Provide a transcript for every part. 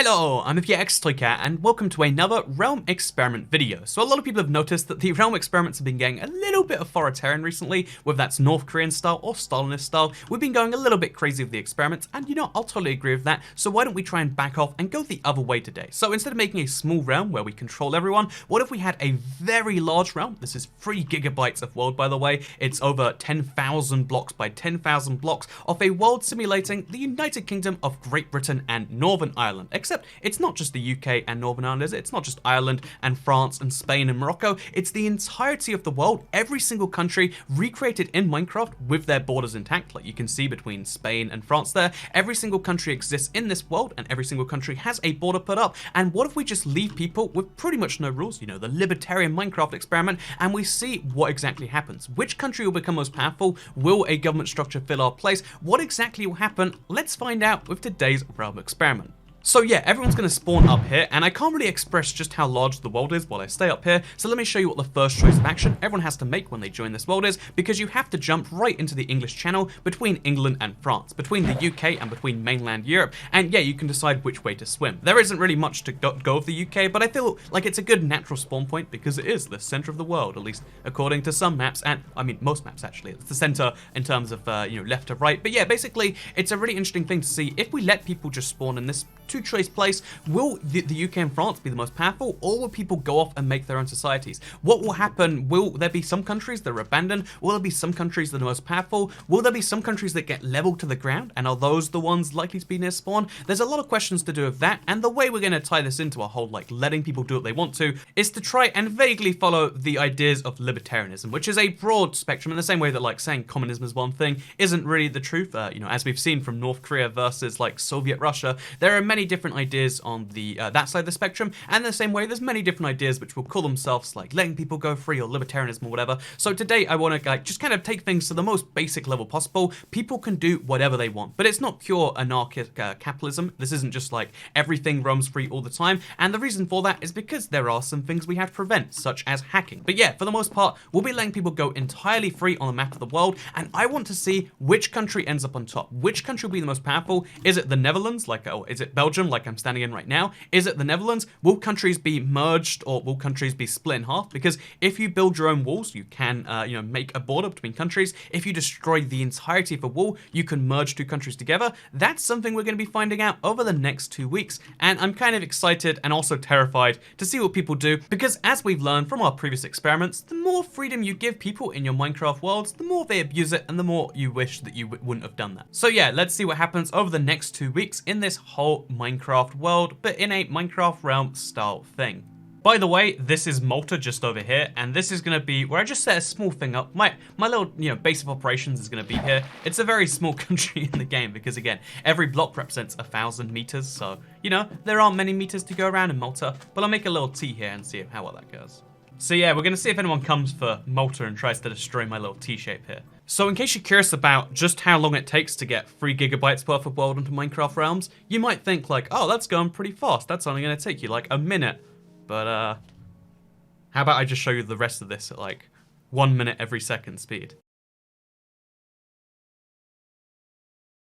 Hello, I'm Toycat, and welcome to another Realm Experiment video. So a lot of people have noticed that the Realm Experiments have been getting a little bit authoritarian recently, whether that's North Korean style or Stalinist style. We've been going a little bit crazy with the experiments, and you know, I'll totally agree with that, so why don't we try and back off and go the other way today? So instead of making a small realm where we control everyone, what if we had a very large realm? This is 3 gigabytes of world, by the way. It's over 10,000 blocks by 10,000 blocks of a world simulating the United Kingdom of Great Britain and Northern Ireland. Except it's not just the UK and Northern Ireland, is it? It's not just Ireland and France and Spain and Morocco. It's the entirety of the world, every single country recreated in Minecraft with their borders intact, like you can see between Spain and France there. Every single country exists in this world and every single country has a border put up. And what if we just leave people with pretty much no rules, you know, the Libertarian Minecraft experiment, and we see what exactly happens? Which country will become most powerful? Will a government structure fill our place? What exactly will happen? Let's find out with today's Realm Experiment. So yeah, everyone's going to spawn up here, and I can't really express just how large the world is while I stay up here, so let me show you what the first choice of action everyone has to make when they join this world is, because you have to jump right into the English Channel between England and France, between the UK and between mainland Europe, and yeah, you can decide which way to swim. There isn't really much to go of the UK, but I feel like it's a good natural spawn point because it is the center of the world, at least according to some maps, and I mean most maps actually. It's the center in terms of you know, left to right, but yeah, basically it's a really interesting thing to see. If we let people just spawn in this two-choice place, will the UK and France be the most powerful, or will people go off and make their own societies? What will happen? Will there be some countries that are abandoned? Will there be some countries that are most powerful? Will there be some countries that get leveled to the ground, and are those the ones likely to be near spawn? There's a lot of questions to do with that, and the way we're going to tie this into a whole, like, letting people do what they want to, is to try and vaguely follow the ideas of libertarianism, which is a broad spectrum, in the same way that, like, saying communism is one thing isn't really the truth. You know, as we've seen from North Korea versus, like, Soviet Russia, there are many different ideas on the that side of the spectrum, and in the same way there's many different ideas which will call themselves like letting people go free or libertarianism or whatever. So today I want to like just kind of take things to the most basic level possible. People can do whatever they want, but it's not pure anarchic capitalism. This isn't just like everything roams free all the time, and the reason for that is because there are some things we have to prevent, such as hacking. But yeah, for the most part we'll be letting people go entirely free on the map of the world, and I want to see which country ends up on top. Which country will be the most powerful? Is it the Netherlands, like, or is it Belgium, like I'm standing in right now? Is it the Netherlands? Will countries be merged, or will countries be split in half? Because if you build your own walls, you can you know, make a border between countries. If you destroy the entirety of a wall, you can merge 2 countries together. That's something we're going to be finding out over the next 2 weeks, and I'm kind of excited and also terrified to see what people do, because as we've learned from our previous experiments, the more freedom you give people in your Minecraft worlds, the more they abuse it, and the more you wish that you wouldn't have done that. So yeah, let's see what happens over the next 2 weeks in this whole Minecraft world, but in a Minecraft realm style thing. By the way, this is Malta just over here, and this is going to be where I just set a small thing up. My little, you know, base of operations is going to be here. It's a very small country in the game because, again, every block represents 1,000 meters, so, you know, there aren't many meters to go around in Malta, but I'll make a little T here and see how well that goes. So yeah, we're going to see if anyone comes for Malta and tries to destroy my little T-shape here. So in case you're curious about just how long it takes to get 3 gigabytes worth of world into Minecraft realms, you might think like, oh, that's going pretty fast. That's only going to take you like a minute. But how about I just show you the rest of this at like 1 minute every second speed.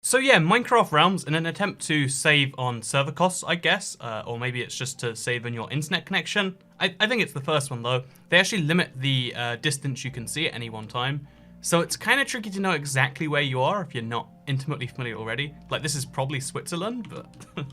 So yeah, Minecraft Realms, in an attempt to save on server costs, I guess, or maybe it's just to save on your internet connection. I think it's the first one though. They actually limit the distance you can see at any one time. So it's kind of tricky to know exactly where you are if you're not intimately familiar already. Like, this is probably Switzerland, but...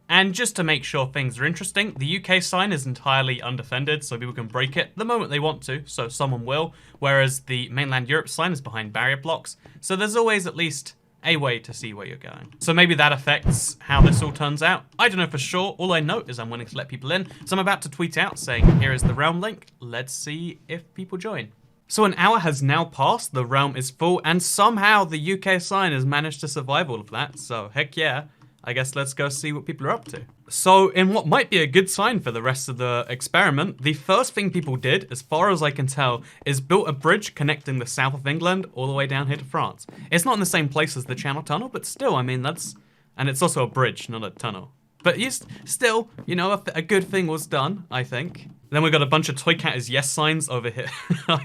And just to make sure things are interesting, the UK sign is entirely undefended, so people can break it the moment they want to, so someone will, whereas the mainland Europe sign is behind barrier blocks, so there's always at least a way to see where you're going. So maybe that affects how this all turns out. I don't know for sure. All I know is I'm willing to let people in, so I'm about to tweet out saying, here is the realm link. Let's see if people join. So an hour has now passed, the realm is full, and somehow the UK sign has managed to survive all of that, so heck yeah. I guess let's go see what people are up to. So in what might be a good sign for the rest of the experiment, the first thing people did, as far as I can tell, is built a bridge connecting the south of England all the way down here to France. It's not in the same place as the Channel Tunnel, but still, I mean, that's... And it's also a bridge, not a tunnel. But still, you know, a good thing was done, I think. Then we've got a bunch of Toycat is yes signs over here.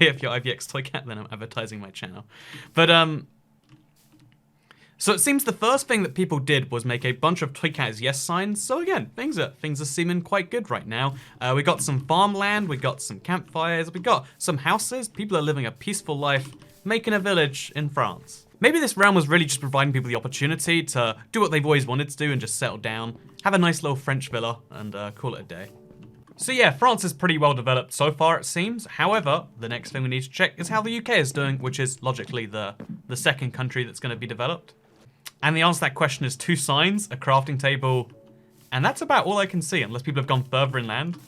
If you're IVX Toycat, then I'm advertising my channel. But, So it seems the first thing that people did was make a bunch of Toy Cat is yes signs. So again, things are seeming quite good right now. We got some farmland, we got some campfires, we got some houses. People are living a peaceful life, making a village in France. Maybe this realm was really just providing people the opportunity to do what they've always wanted to do and just settle down, have a nice little French villa, and call it a day. So yeah, France is pretty well developed so far, it seems. However, the next thing we need to check is how the UK is doing, which is logically the second country that's going to be developed. And the answer to that question is 2 signs, a crafting table, and that's about all I can see, unless people have gone further inland.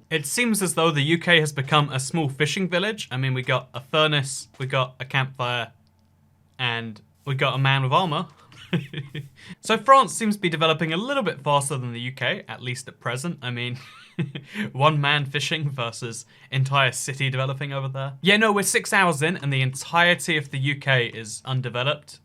It seems as though the UK has become a small fishing village. I mean, we got a furnace, we got a campfire, and we got a man with armor. So France seems to be developing a little bit faster than the UK, at least at present. I mean, one man fishing versus entire city developing over there. Yeah, no, we're 6 hours in and the entirety of the UK is undeveloped.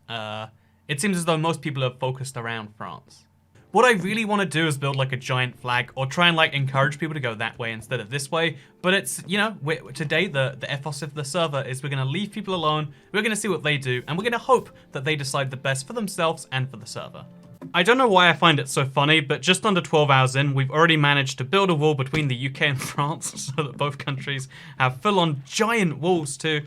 It seems as though most people are focused around France. What I really want to do is build like a giant flag or try and like encourage people to go that way instead of this way. But it's, you know, today the ethos of the server is we're going to leave people alone, we're going to see what they do, and we're going to hope that they decide the best for themselves and for the server. I don't know why I find it so funny, but just under 12 hours in, we've already managed to build a wall between the UK and France so that both countries have full-on giant walls to,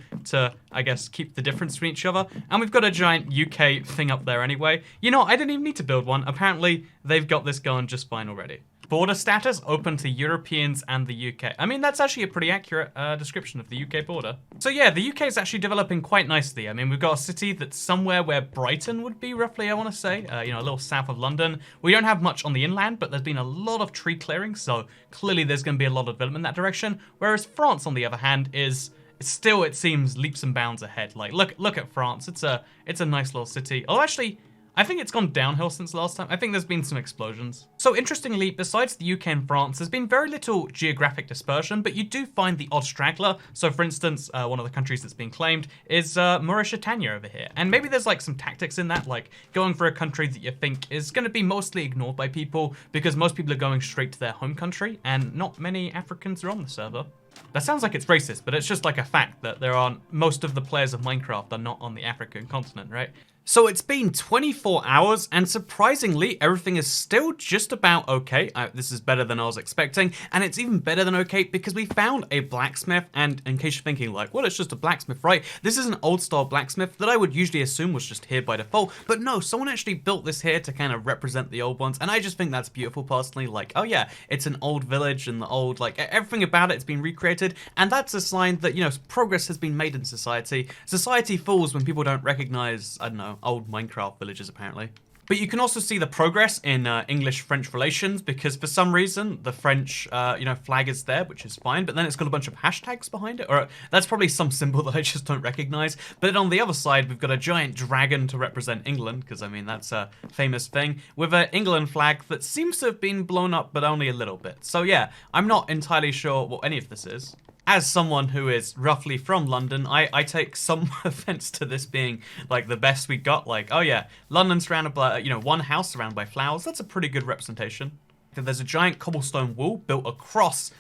I guess, keep the difference between each other. And we've got a giant UK thing up there anyway. You know, I didn't even need to build one. Apparently, they've got this going just fine already. Border status open to Europeans and the UK. I mean, that's actually a pretty accurate description of the UK border. So yeah, the UK is actually developing quite nicely. I mean, we've got a city that's somewhere where Brighton would be, roughly, I want to say. You know, a little south of London. We don't have much on the inland, but there's been a lot of tree clearing, so clearly there's going to be a lot of development in that direction. Whereas France, on the other hand, is still, it seems, leaps and bounds ahead. Like, look at France. It's a nice little city. Oh, actually, I think it's gone downhill since last time. I think there's been some explosions. So interestingly, besides the UK and France, there's been very little geographic dispersion, but you do find the odd straggler. So for instance, one of the countries that's been claimed is Mauritania over here. And maybe there's like some tactics in that, like going for a country that you think is going to be mostly ignored by people because most people are going straight to their home country and not many Africans are on the server. That sounds like it's racist, but it's just like a fact that most of the players of Minecraft are not on the African continent, right? So it's been 24 hours, and surprisingly, everything is still just about okay. This is better than I was expecting, and it's even better than okay because we found a blacksmith, and in case you're thinking like, well, it's just a blacksmith, right? This is an old-style blacksmith that I would usually assume was just here by default, but no, someone actually built this here to kind of represent the old ones, and I just think that's beautiful personally. Like, oh yeah, it's an old village, and the old, like, everything about it's been recreated, and that's a sign that, you know, progress has been made in society. Society falls when people don't recognize, I don't know, old Minecraft villages apparently. But you can also see the progress in English-French relations because for some reason the French, flag is there, which is fine, but then it's got a bunch of hashtags behind it, or that's probably some symbol that I just don't recognize. But then on the other side, we've got a giant dragon to represent England, because I mean, that's a famous thing, with an England flag that seems to have been blown up, but only a little bit. So yeah, I'm not entirely sure what any of this is. As someone who is roughly from London, I take some offense to this being like the best we got. Like, oh yeah, London's surrounded by, one house surrounded by flowers. That's a pretty good representation. There's a giant cobblestone wall built across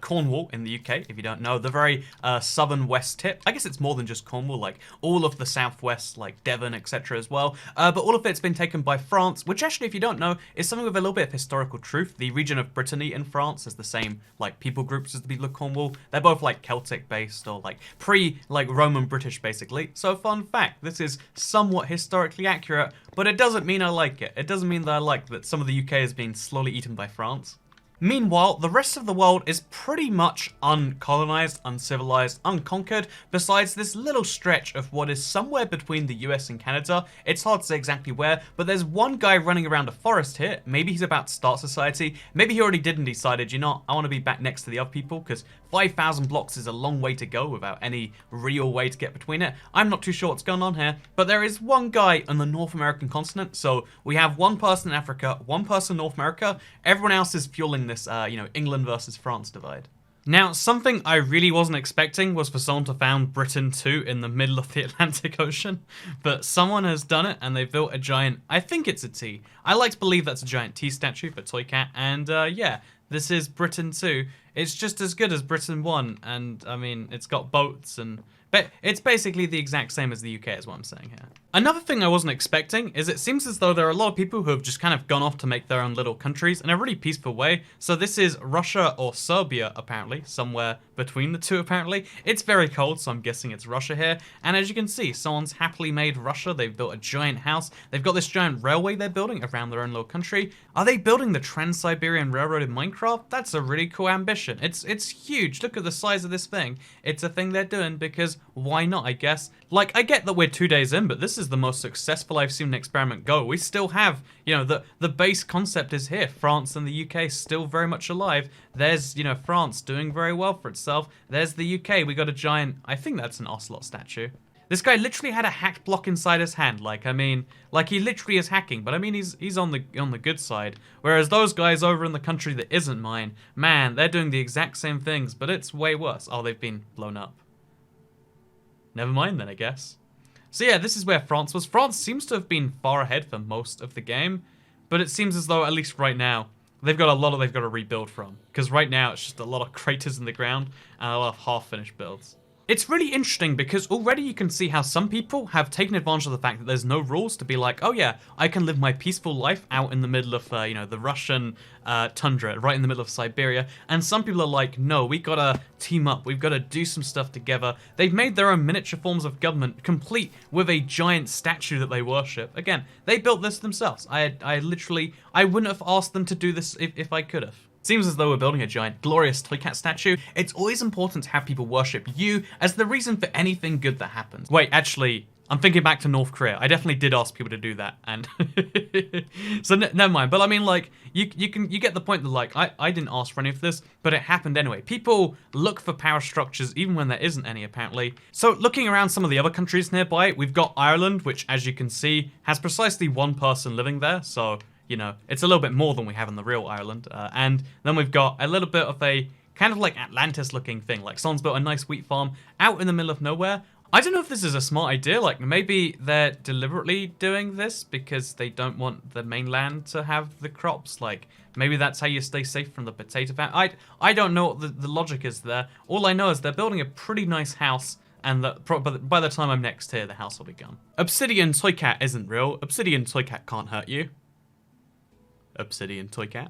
Cornwall in the UK, if you don't know, the very southern west tip. I guess it's more than just Cornwall, like all of the southwest, like Devon, etc. as well. But all of it's been taken by France, which actually, if you don't know, is something with a little bit of historical truth. The region of Brittany in France is the same like people groups as the people of Cornwall. They're both like Celtic based or like Roman British basically. So fun fact, this is somewhat historically accurate, but it doesn't mean I like it. It doesn't mean that I like that some of the UK is being slowly eaten by France. Meanwhile, the rest of the world is pretty much uncolonized, uncivilized, unconquered, besides this little stretch of what is somewhere between the US and Canada. It's hard to say exactly where, but there's one guy running around a forest here. Maybe he's about to start society. Maybe he already did and decided, I want to be back next to the other people, because 5,000 blocks is a long way to go without any real way to get between it. I'm not too sure what's going on here, but there is one guy on the North American continent, so we have one person in Africa, one person in North America, everyone else is fueling this, England versus France divide. Now, something I really wasn't expecting was for someone to found Britain too in the middle of the Atlantic Ocean, but someone has done it and they built a giant, I think it's a T. I like to believe that's a giant T statue for Toy Cat, and yeah, this is Britain 2. It's just as good as Britain 1, and I mean, it's got boats and But it's basically the exact same as the UK is what I'm saying here. Another thing I wasn't expecting is it seems as though there are a lot of people who have just kind of gone off to make their own little countries in a really peaceful way. So this is Russia or Serbia, apparently, somewhere between the two, apparently. It's very cold, so I'm guessing it's Russia here. And as you can see, someone's happily made Russia. They've built a giant house. They've got this giant railway they're building around their own little country. Are they building the Trans-Siberian Railroad in Minecraft? That's a really cool ambition. It's huge. Look at the size of this thing. It's a thing they're doing because why not, I guess? Like, I get that we're 2 days in, but this is the most successful I've seen an experiment go. We still have, you know, the base concept is here. France and the UK still very much alive. There's, you know, France doing very well for itself. There's the UK. We got a giant, I think that's an ocelot statue. This guy literally had a hacked block inside his hand. Like, I mean, like he literally is hacking, but I mean, he's on the good side. Whereas those guys over in the country that isn't mine, man, they're doing the exact same things, but it's way worse. Oh, they've been blown up. Never mind then, I guess. So yeah, this is where France was. France seems to have been far ahead for most of the game, but it seems as though, at least right now, they've got a lot of they've got to rebuild from. Because right now, it's just a lot of craters in the ground and a lot of half-finished builds. It's really interesting because already you can see how some people have taken advantage of the fact that there's no rules to be like, oh yeah, I can live my peaceful life out in the middle of, you know, the Russian tundra, right in the middle of Siberia. And some people are like, no, we gotta team up. We've got to do some stuff together. They've made their own miniature forms of government, complete with a giant statue that they worship. Again, they built this themselves. I wouldn't have asked them to do this if I could have. Seems as though we're building a giant, glorious toy cat statue. It's always important to have people worship you as the reason for anything good that happens. Wait, actually, I'm thinking back to North Korea. I definitely did ask people to do that, and so never mind. But I mean, like, you get the point that, like, I didn't ask for any of this, but it happened anyway. People look for power structures even when there isn't any, apparently. So looking around some of the other countries nearby, we've got Ireland, which, as you can see, has precisely one person living there. So, you know, it's a little bit more than we have in the real Ireland. And then we've got a little bit of a kind of like Atlantis-looking thing. Like someone's built a nice wheat farm out in the middle of nowhere. I don't know if this is a smart idea. Like maybe they're deliberately doing this because they don't want the mainland to have the crops. Like maybe that's how you stay safe from the potato famine. I don't know what the logic is there. All I know is they're building a pretty nice house. And by the time I'm next here, the house will be gone. Obsidian Toy Cat isn't real. Obsidian Toy Cat can't hurt you. Obsidian Toy Cat.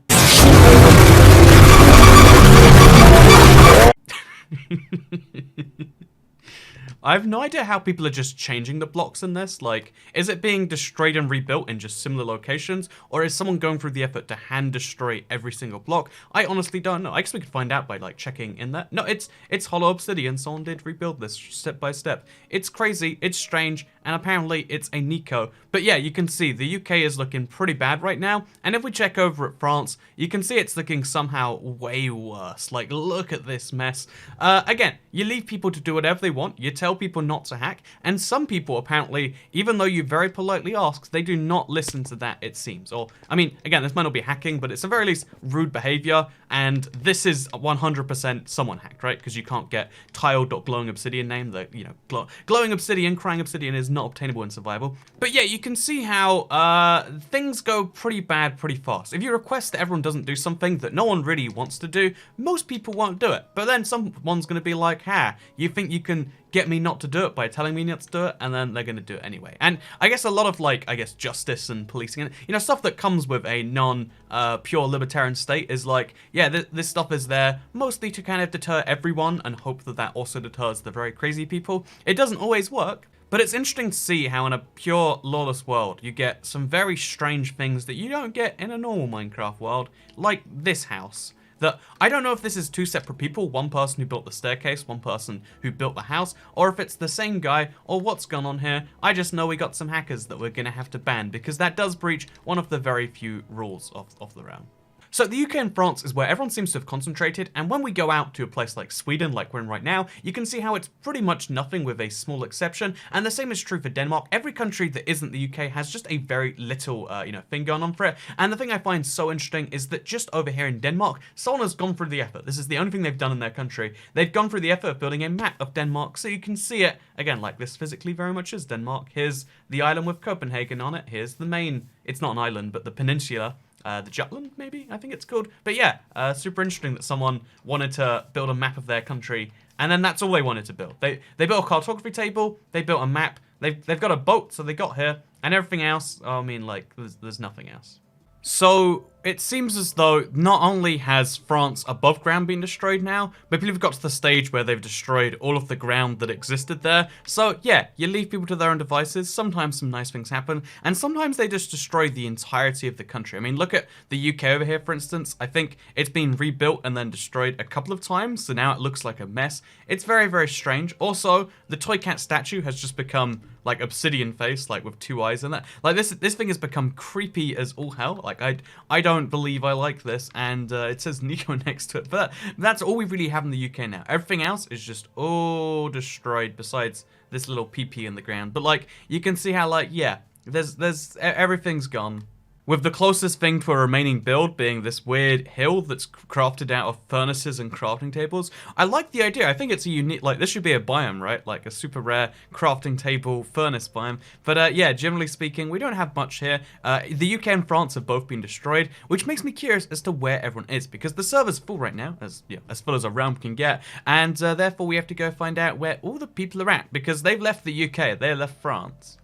I have no idea how people are just changing the blocks in this. Like, is it being destroyed and rebuilt in just similar locations? Or is someone going through the effort to hand destroy every single block? I honestly don't know. I guess we could find out by, like, checking in there. No, it's hollow obsidian. Someone did rebuild this step by step. It's crazy, it's strange, and apparently it's a Nico. But yeah, you can see the UK is looking pretty bad right now. And if we check over at France, you can see it's looking somehow way worse. Like, look at this mess. Again, you leave people to do whatever they want. You tell people not to hack, and some people apparently, even though you very politely ask, they do not listen to that, it seems. Or, I mean, again, this might not be hacking, but it's at very least rude behavior, and this is 100% someone hacked, right? Because you can't get tile.glowing obsidian name, the, you know, glowing obsidian, crying obsidian is not obtainable in survival. But yeah, you can see how things go pretty bad pretty fast. If you request that everyone doesn't do something that no one really wants to do, most people won't do it. But then someone's going to be like, ha, you think you can get me not to do it by telling me not to do it, and then they're going to do it anyway. And I guess a lot of, like, I guess justice and policing, and, you know, stuff that comes with a non-pure libertarian state is like, yeah, this stuff is there mostly to kind of deter everyone and hope that that also deters the very crazy people. It doesn't always work, but it's interesting to see how in a pure lawless world you get some very strange things that you don't get in a normal Minecraft world, like this house. That I don't know if this is two separate people, one person who built the staircase, one person who built the house, or if it's the same guy, or what's gone on here. I just know we got some hackers that we're going to have to ban, because that does breach one of the very few rules of the realm. So the UK and France is where everyone seems to have concentrated, and when we go out to a place like Sweden, like we're in right now, you can see how it's pretty much nothing with a small exception, and the same is true for Denmark. Every country that isn't the UK has just a very little, you know, thing going on for it, and the thing I find so interesting is that just over here in Denmark, someone has gone through the effort. This is the only thing they've done in their country. They've gone through the effort of building a map of Denmark, so you can see it, again, like this physically very much is Denmark. Here's the island with Copenhagen on it. Here's the main, it's not an island, but the peninsula. The Jutland, maybe, I think it's called. But yeah, super interesting that someone wanted to build a map of their country And then that's all they wanted to build. They built a cartography table, they built a map, they've got a boat, so they got here, and everything else, I mean, like, there's nothing else. So it seems as though not only has France above ground been destroyed now, but people have got to the stage where they've destroyed all of the ground that existed there. So yeah, you leave people to their own devices, sometimes some nice things happen, and sometimes they just destroy the entirety of the country. I mean, look at the UK over here, for instance. I think it's been rebuilt and then destroyed a couple of times, so now it looks like a mess. It's very, very strange. Also, the toy cat statue has just become like obsidian face, like with two eyes in that. Like this thing has become creepy as all hell. Like I don't believe I like this, and it says Nico next to it. But that's all we really have in the UK now. Everything else is just all destroyed besides this little PP in the ground. But like you can see how like yeah, there's everything's gone. With the closest thing to a remaining build being this weird hill that's crafted out of furnaces and crafting tables. I like the idea. I think it's a unique, like, this should be a biome, right? Like a super rare crafting table furnace biome. But yeah, generally speaking, we don't have much here. The UK and France have both been destroyed, which makes me curious as to where everyone is, because the server's full right now, as full as a realm can get, and therefore we have to go find out where all the people are at, because they've left the UK, they left France.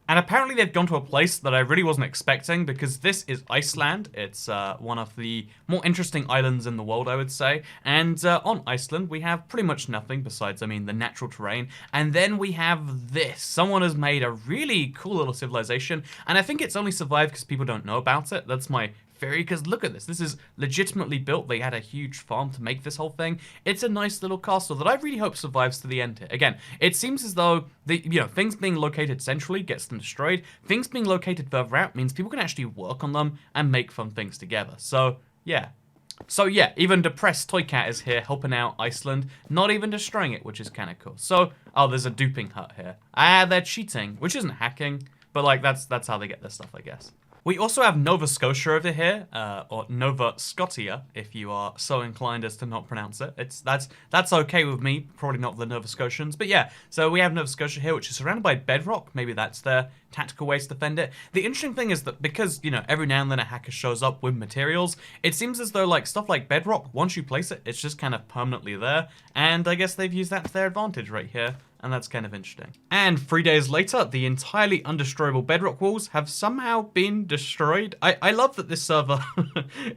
And apparently they've gone to a place that I really wasn't expecting, because this is Iceland. It's one of the more interesting islands in the world, I would say. And on Iceland, we have pretty much nothing besides, I mean, the natural terrain. And then we have this. Someone has made a really cool little civilization, and I think it's only survived because people don't know about it. That's my theory, because look at this. This is legitimately built. They had a huge farm to make this whole thing. It's a nice little castle that I really hope survives to the end here. Again, it seems as though things being located centrally gets them destroyed. Things being located further out means people can actually work on them and make fun things together. So yeah, even depressed Toy Cat is here helping out Iceland, not even destroying it, which is kind of cool. So, oh, there's a duping hut here. They're cheating, which isn't hacking, but like that's how they get their stuff, I guess. We also have Nova Scotia over here, or Nova Scotia, if you are so inclined as to not pronounce it. That's okay with me, probably not the Nova Scotians, but yeah. So we have Nova Scotia here, which is surrounded by bedrock. Maybe that's their tactical way to defend it. The interesting thing is that because, every now and then a hacker shows up with materials, it seems as though like stuff like bedrock, once you place it, it's just kind of permanently there, and I guess they've used that to their advantage right here. And that's kind of interesting. And 3 days later, the entirely undestroyable bedrock walls have somehow been destroyed. I love that this server,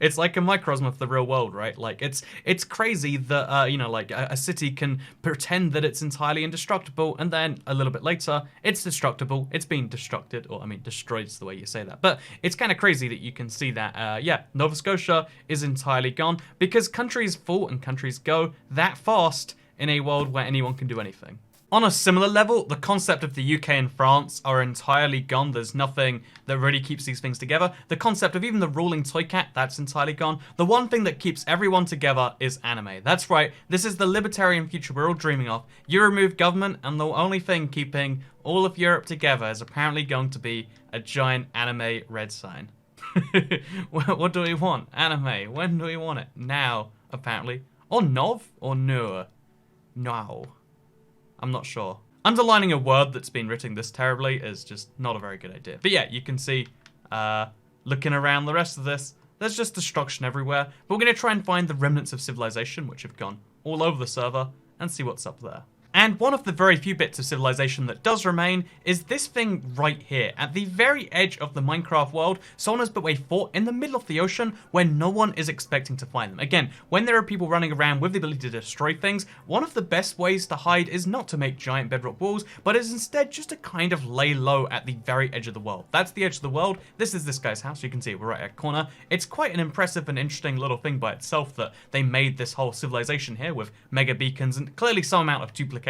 it's like a microcosm of the real world, right? Like, it's crazy that, a city can pretend that it's entirely indestructible, and then a little bit later, it's destructible, it's been destructed, or I mean, destroyed is the way you say that. But it's kind of crazy that you can see that, Nova Scotia is entirely gone, because countries fall and countries go that fast in a world where anyone can do anything. On a similar level, the concept of the UK and France are entirely gone. There's nothing that really keeps these things together. The concept of even the ruling toy cat, that's entirely gone. The one thing that keeps everyone together is anime. That's right, this is the libertarian future we're all dreaming of. You remove government, and the only thing keeping all of Europe together is apparently going to be a giant anime red sign. What do we want? Anime. When do we want it? Now, apparently. Or Nov? Or Nur? No. I'm not sure. Underlining a word that's been written this terribly is just not a very good idea. But yeah, you can see, looking around the rest of this, there's just destruction everywhere. But we're going to try and find the remnants of civilization, which have gone all over the server, and see what's up there. And one of the very few bits of civilization that does remain is this thing right here. At the very edge of the Minecraft world, someone has built a fort in the middle of the ocean where no one is expecting to find them. Again, when there are people running around with the ability to destroy things, one of the best ways to hide is not to make giant bedrock walls, but is instead just to kind of lay low at the very edge of the world. That's the edge of the world. This is this guy's house. You can see we're right at a corner. It's quite an impressive and interesting little thing by itself that they made this whole civilization here with mega beacons and clearly some amount of duplicating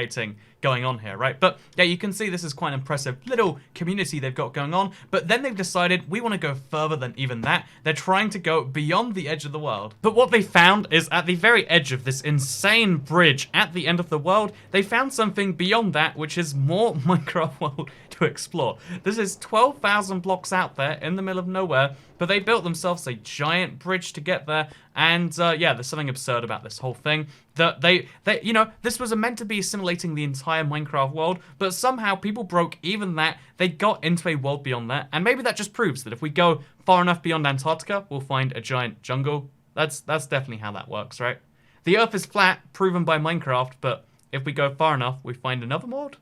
going on here, right? But yeah, you can see this is quite an impressive little community they've got going on, but then they've decided we want to go further than even that. They're trying to go beyond the edge of the world. But what they found is at the very edge of this insane bridge at the end of the world, they found something beyond that, which is more Minecraft world to explore. This is 12,000 blocks out there in the middle of nowhere, but they built themselves a giant bridge to get there, and yeah, there's something absurd about this whole thing. That this was meant to be simulating the entire Minecraft world, but somehow people broke even that. They got into a world beyond that, and maybe that just proves that if we go far enough beyond Antarctica, we'll find a giant jungle. That's definitely how that works, right? The Earth is flat, proven by Minecraft, but if we go far enough, we find another mod?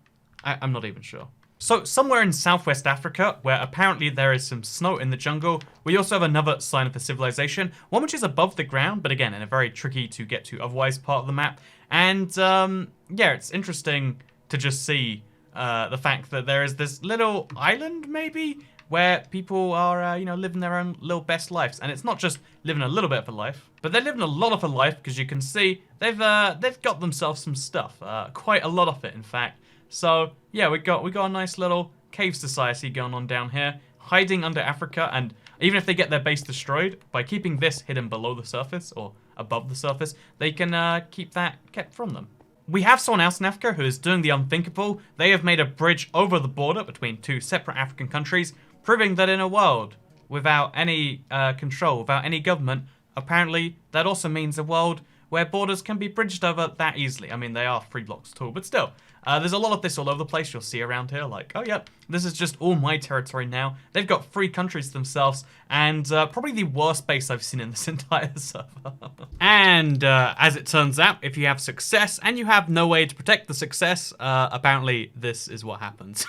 I'm not even sure. So somewhere in Southwest Africa, where apparently there is some snow in the jungle, we also have another sign of a civilization, one which is above the ground, but again, in a very tricky to get to otherwise part of the map. And yeah, it's interesting to just see the fact that there is this little island, maybe, where people are, you know, living their own little best lives. And it's not just living a little bit of a life, but they're living a lot of a life, because you can see they've got themselves some stuff, quite a lot of it, in fact. So yeah, we got a nice little cave society going on down here, hiding under Africa, and even if they get their base destroyed, by keeping this hidden below the surface or above the surface, they can keep that kept from them. We have someone else in Africa who is doing the unthinkable. They have made a bridge over the border between two separate African countries, proving that in a world without any control, without any government, apparently that also means a world where borders can be bridged over that easily. I mean, they are 3 blocks tall, but still. There's a lot of this all over the place you'll see around here, like, oh yeah, this is just all my territory now. They've got 3 countries themselves, and probably the worst base I've seen in this entire server. And as it turns out, if you have success and you have no way to protect the success, apparently this is what happens.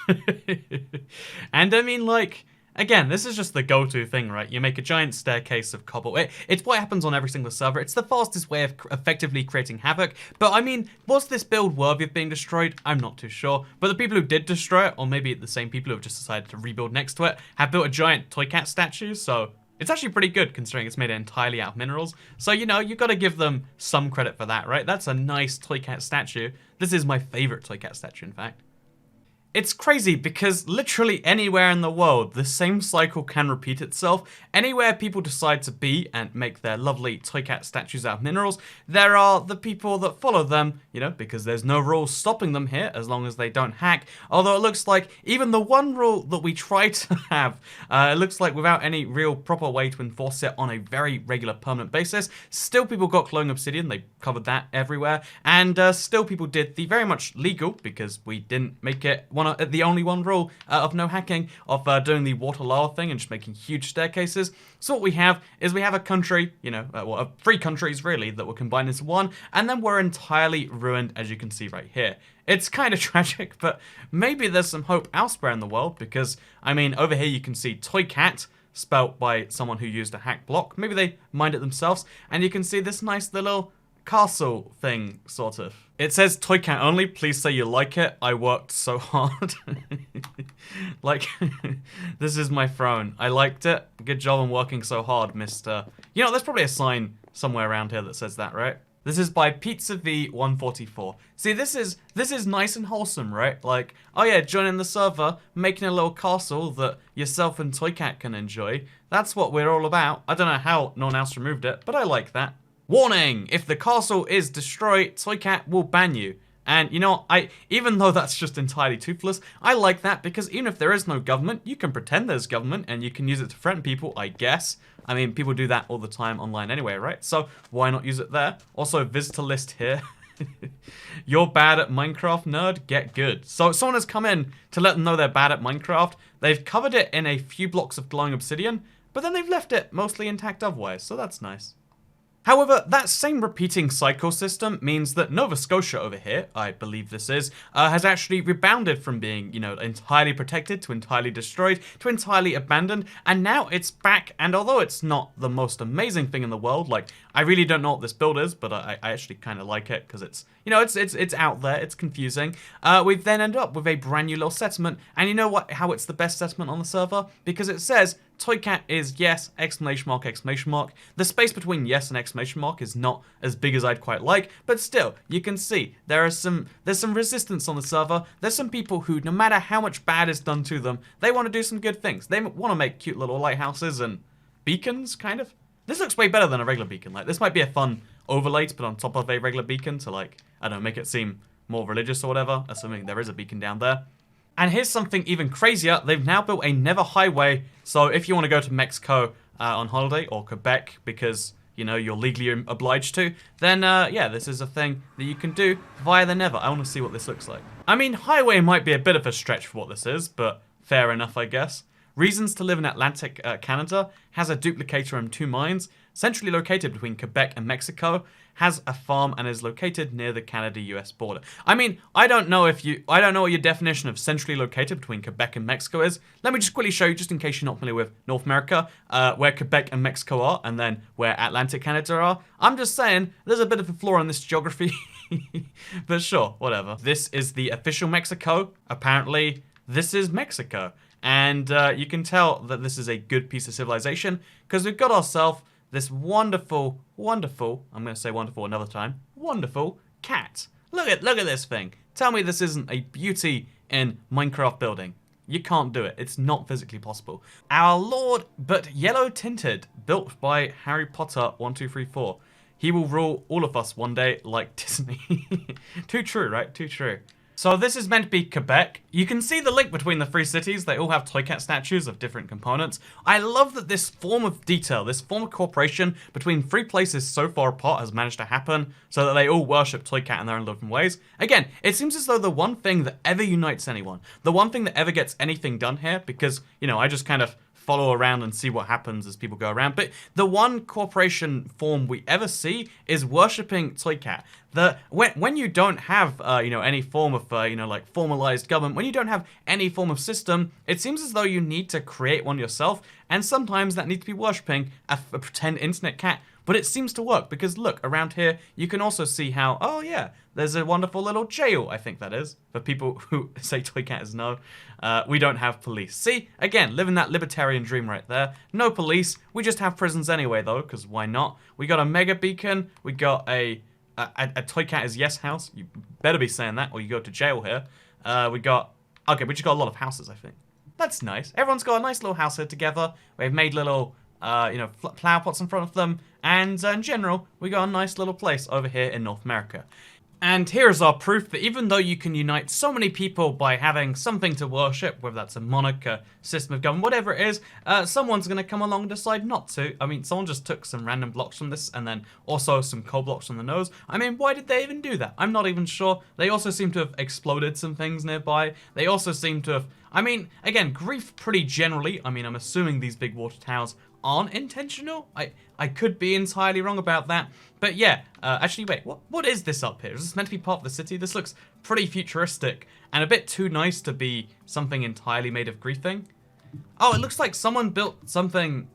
And I mean, like, again, this is just the go-to thing, right? You make a giant staircase of cobble. It's what happens on every single server. It's the fastest way of effectively creating havoc. But I mean, was this build worthy of being destroyed? I'm not too sure. But the people who did destroy it, or maybe the same people who have just decided to rebuild next to it, have built a giant toy cat statue. So it's actually pretty good considering it's made entirely out of minerals. So, you know, you got to give them some credit for that, right? That's a nice toy cat statue. This is my favorite toy cat statue, in fact. It's crazy because literally anywhere in the world, the same cycle can repeat itself. Anywhere people decide to be and make their lovely toy cat statues out of minerals, there are the people that follow them, you know, because there's no rules stopping them here as long as they don't hack. Although it looks like even the one rule that we try to have, it looks like without any real proper way to enforce it on a very regular permanent basis, still people got glowing obsidian, they covered that everywhere, and still people did the very much legal, because we didn't make it the only one rule of no hacking, of doing the water lava thing and just making huge staircases. So what we have is we have a country, you know, well, 3 countries really that were combined into one, and then we're entirely ruined, as you can see right here. It's kind of tragic, but maybe there's some hope elsewhere in the world, because, I mean, over here you can see Toy Cat, spelt by someone who used a hack block. Maybe they mined it themselves, and you can see this nice little castle thing, sort of. It says toy cat only, please say you like it, I worked so hard. Like, this is my throne, I liked it, good job on working so hard, mister. You know, there's probably a sign somewhere around here that says that, right? This is by Pizza V144. See, this is nice and wholesome, right? Like, oh yeah, joining the server, making a little castle that yourself and Toy Cat can enjoy. That's what we're all about. I don't know how no one else removed it, but I like that. Warning! If the castle is destroyed, Toy Cat will ban you. And you know, even though that's just entirely toothless, I like that because even if there is no government, you can pretend there's government and you can use it to threaten people, I guess. I mean, people do that all the time online anyway, right? So why not use it there? Also, visitor list here. You're bad at Minecraft, nerd? Get good. So someone has come in to let them know they're bad at Minecraft. They've covered it in a few blocks of glowing obsidian, but then they've left it mostly intact otherwise, so that's nice. However, that same repeating cycle system means that Nova Scotia over here, I believe this is, has actually rebounded from being, you know, entirely protected to entirely destroyed to entirely abandoned, and now it's back, and although it's not the most amazing thing in the world, like, I really don't know what this build is, but I actually kind of like it, because it's, you know, it's out there, it's confusing. We've then ended up with a brand new little settlement, and you know what? How it's the best settlement on the server? Because it says, Toy Cat is yes, exclamation mark, exclamation mark. The space between yes and exclamation mark is not as big as I'd quite like, but still, you can see there's some resistance on the server. There's some people who, no matter how much bad is done to them, they want to do some good things. They want to make cute little lighthouses and beacons, kind of. This looks way better than a regular beacon. Like, this might be a fun overlay to put on top of a regular beacon to, like, I don't know, make it seem more religious or whatever, assuming there is a beacon down there. And here's something even crazier. They've now built a Never Highway. So if you want to go to Mexico on holiday, or Quebec, because, you know, you're legally obliged to, then, yeah, this is a thing that you can do via the Never. I want to see what this looks like. I mean, highway might be a bit of a stretch for what this is, but fair enough, I guess. Reasons to live in Atlantic Canada has a duplicator and 2 mines. centrally located between Quebec and Mexico, has a farm and is located near the Canada-US border. I mean, I don't know what your definition of centrally located between Quebec and Mexico is. Let me just quickly show you, just in case you're not familiar with North America, where Quebec and Mexico are, and then where Atlantic Canada are. I'm just saying, there's a bit of a flaw in this geography, but sure, whatever. This is the official Mexico. Apparently, this is Mexico. And you can tell that this is a good piece of civilization, because we've got ourselves this wonderful, wonderful, I'm going to say wonderful another time, wonderful cat. Look at this thing. Tell me this isn't a beauty in Minecraft building. You can't do it. It's not physically possible. Our lord, but yellow tinted, built by Harry Potter 1234. He will rule all of us one day like Disney. Too true, right? Too true. So this is meant to be Quebec. You can see the link between the three cities. They all have toy cat statues of different components. I love that this form of detail, this form of cooperation between three places so far apart has managed to happen so that they all worship toy cat in their own different ways. Again, it seems as though the one thing that ever unites anyone, the one thing that ever gets anything done here, because, you know, I just kind of follow around and see what happens as people go around. But the one cooperation form we ever see is worshipping toy cat. When you don't have any form of like formalized government, when you don't have any form of system, it seems as though you need to create one yourself, and sometimes that needs to be worshipping a pretend internet cat. But it seems to work, because look, around here, you can also see how, oh yeah, there's a wonderful little jail, I think that is, for people who say toy cat is no. We don't have police. See, again, living that libertarian dream right there. No police, we just have prisons anyway though, because why not? We got a mega beacon, we got a toy cat is yes house, you better be saying that, or you go to jail here. We just got a lot of houses, I think. That's nice. Everyone's got a nice little house here together. We've made little flower pots in front of them, and in general, we got a nice little place over here in North America. And here is our proof that even though you can unite so many people by having something to worship, whether that's a monarch, a system of government, whatever it is, someone's going to come along and decide not to. I mean, someone just took some random blocks from this and then also some coal blocks from the nose. I mean, why did they even do that? I'm not even sure. They also seem to have exploded some things nearby. They also seem to have, I mean, again, grief pretty generally. I mean, I'm assuming these big water towers aren't intentional. I could be entirely wrong about that. But yeah, actually wait, what is this up here? Is this meant to be part of the city? This looks pretty futuristic and a bit too nice to be something entirely made of griefing. Oh, it looks like someone built something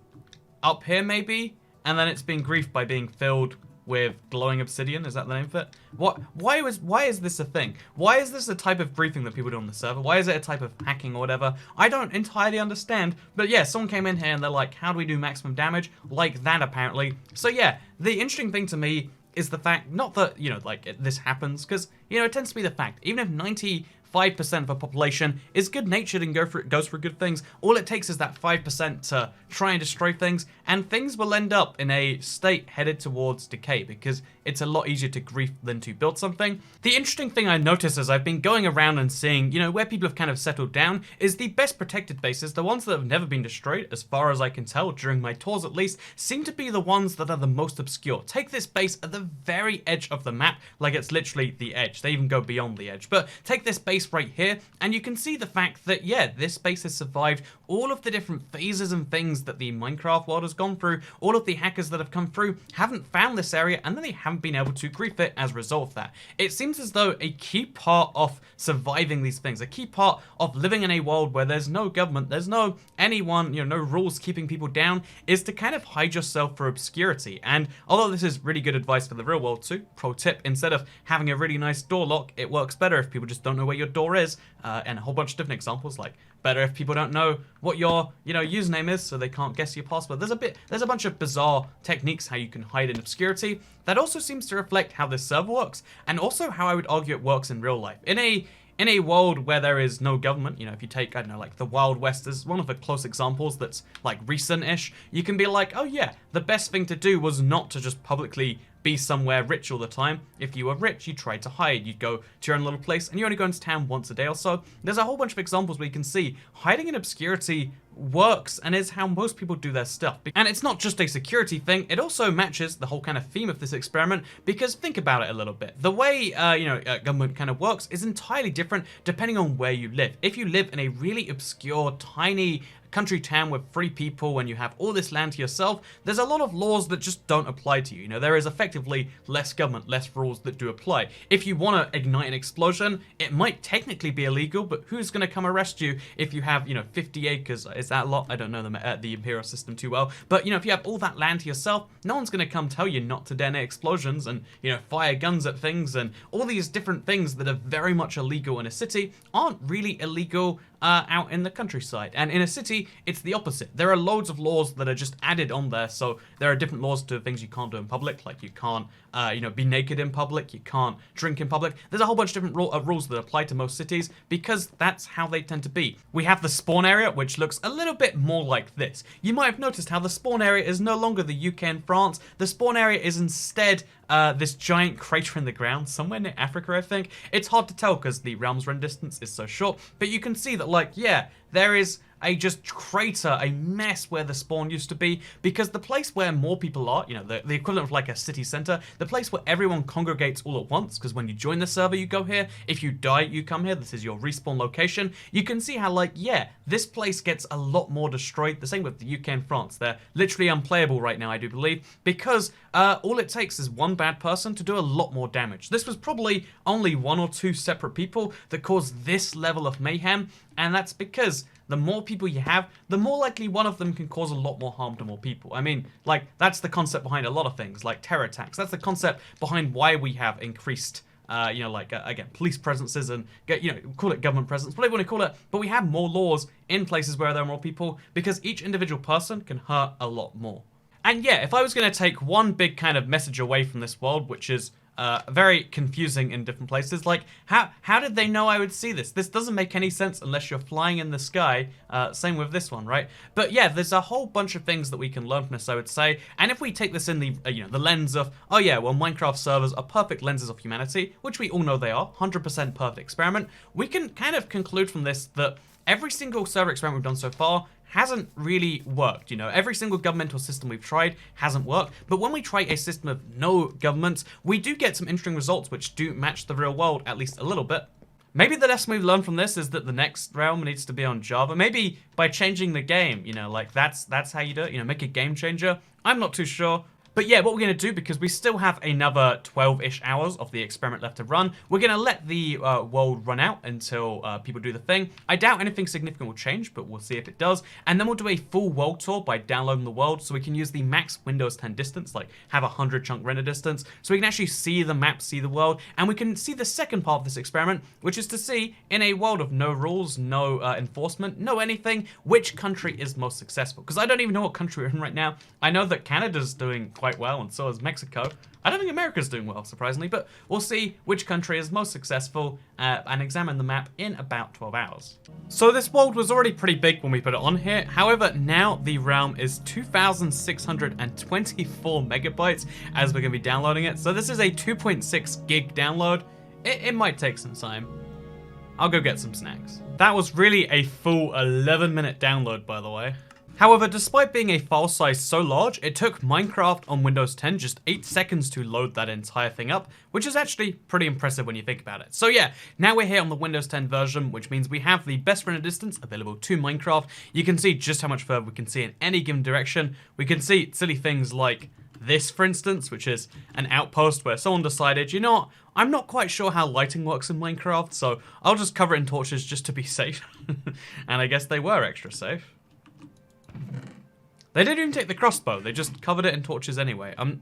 up here maybe, and then it's being griefed by being filled with glowing obsidian. Is that the name of it? Why is this a thing? Why is this a type of griefing that people do on the server? Why is it a type of hacking or whatever? I don't entirely understand, but yeah, someone came in here and they're like, how do we do maximum damage? Like that, apparently. So yeah, the interesting thing to me is the fact, not that, this happens, because, it tends to be the fact, even if 95% of a population is good-natured and goes for good things, all it takes is that 5% to try and destroy things, and things will end up in a state headed towards decay, because it's a lot easier to grief than to build something. The interesting thing I notice as I've been going around and seeing, where people have kind of settled down, is the best protected bases, the ones that have never been destroyed, as far as I can tell, during my tours at least, seem to be the ones that are the most obscure. Take this base at the very edge of the map, like it's literally the edge. They even go beyond the edge. But take this base right here, and you can see the fact that, yeah, this base has survived all of the different phases and things that the Minecraft world has gone through. All of the hackers that have come through haven't found this area, and then they haven't been able to grief it as a result of that. It seems as though a key part of surviving these things, a key part of living in a world where there's no government, there's no anyone, no rules keeping people down, is to kind of hide yourself for obscurity. And although this is really good advice for the real world too, pro tip, instead of having a really nice door lock, it works better if people just don't know where your door is, and a whole bunch of different examples, like better if people don't know what your username is, so they can't guess your password. There's a bunch of bizarre techniques how you can hide in obscurity. That also seems to reflect how this server works, and also how I would argue it works in real life. In a world where there is no government, if you take, I don't know, like the Wild West as one of the close examples that's like recent-ish, you can be like, oh yeah, the best thing to do was not to just publicly be somewhere rich all the time. If you were rich, you tried to hide. You'd go to your own little place, and you only go into town once a day or so. There's a whole bunch of examples where you can see hiding in obscurity works and is how most people do their stuff. And it's not just a security thing, it also matches the whole kind of theme of this experiment, because think about it a little bit. The way, government kind of works is entirely different depending on where you live. If you live in a really obscure, tiny, country town with free people and you have all this land to yourself, there's a lot of laws that just don't apply to you. You know, there is effectively less government, less rules that do apply. If you want to ignite an explosion, it might technically be illegal, but who's going to come arrest you if you have, 50 acres? Is that a lot? I don't know the imperial system too well. But, if you have all that land to yourself, no one's going to come tell you not to detonate explosions and, fire guns at things, and all these different things that are very much illegal in a city aren't really illegal out in the countryside. And in a city, it's the opposite. There are loads of laws that are just added on there. So there are different laws to things you can't do in public, like you can't, be naked in public, you can't drink in public. There's a whole bunch of different rules that apply to most cities because that's how they tend to be. We have the spawn area, which looks a little bit more like this. You might have noticed how the spawn area is no longer the UK and France. The spawn area is instead this giant crater in the ground somewhere near Africa, I think. It's hard to tell because the realm's run distance is so short, but you can see that, there is a just crater, a mess where the spawn used to be, because the place where more people are, the equivalent of like a city center, the place where everyone congregates all at once, because when you join the server, you go here. If you die, you come here. This is your respawn location. You can see how, this place gets a lot more destroyed. The same with the UK and France. They're literally unplayable right now, I do believe, because all it takes is one bad person to do a lot more damage. This was probably only one or two separate people that caused this level of mayhem, and that's because the more people you have, the more likely one of them can cause a lot more harm to more people. I mean, that's the concept behind a lot of things, like terror attacks. That's the concept behind why we have increased, again, police presences and, call it government presence, whatever you want to call it. But we have more laws in places where there are more people because each individual person can hurt a lot more. And yeah, if I was going to take one big kind of message away from this world, which is very confusing in different places. How did they know I would see this? This doesn't make any sense unless you're flying in the sky. Same with this one, right? But yeah, there's a whole bunch of things that we can learn from this, I would say. And if we take this in the the lens of, Minecraft servers are perfect lenses of humanity, which we all know they are, 100% perfect experiment, we can kind of conclude from this that every single server experiment we've done so far hasn't really worked. Every single governmental system we've tried hasn't worked, but when we try a system of no governments, we do get some interesting results which do match the real world at least a little bit. Maybe the lesson we've learned from this is that the next realm needs to be on Java. Maybe by changing the game, that's how you do it, make a game changer. I'm not too sure. But yeah, what we're going to do, because we still have another 12-ish hours of the experiment left to run, we're going to let the world run out until people do the thing. I doubt anything significant will change, but we'll see if it does. And then we'll do a full world tour by downloading the world, so we can use the max Windows 10 distance, have a 100 chunk render distance, so we can actually see the map, see the world, and we can see the second part of this experiment, which is to see, in a world of no rules, no enforcement, no anything, which country is most successful. Because I don't even know what country we're in right now. I know that Canada's doing quite well, and so is Mexico. I don't think America's doing well, surprisingly, but we'll see which country is most successful and examine the map in about 12 hours. So this world was already pretty big when we put it on here. However, now the realm is 2,624 megabytes as we're going to be downloading it. So this is a 2.6 gig download. It might take some time. I'll go get some snacks. That was really a full 11-minute download, by the way. However, despite being a file size so large, it took Minecraft on Windows 10 just 8 seconds to load that entire thing up, which is actually pretty impressive when you think about it. So yeah, now we're here on the Windows 10 version, which means we have the best render distance available to Minecraft. You can see just how much further we can see in any given direction. We can see silly things like this, for instance, which is an outpost where someone decided, I'm not quite sure how lighting works in Minecraft, so I'll just cover it in torches just to be safe. And I guess they were extra safe. They didn't even take the crossbow, they just covered it in torches anyway. I'm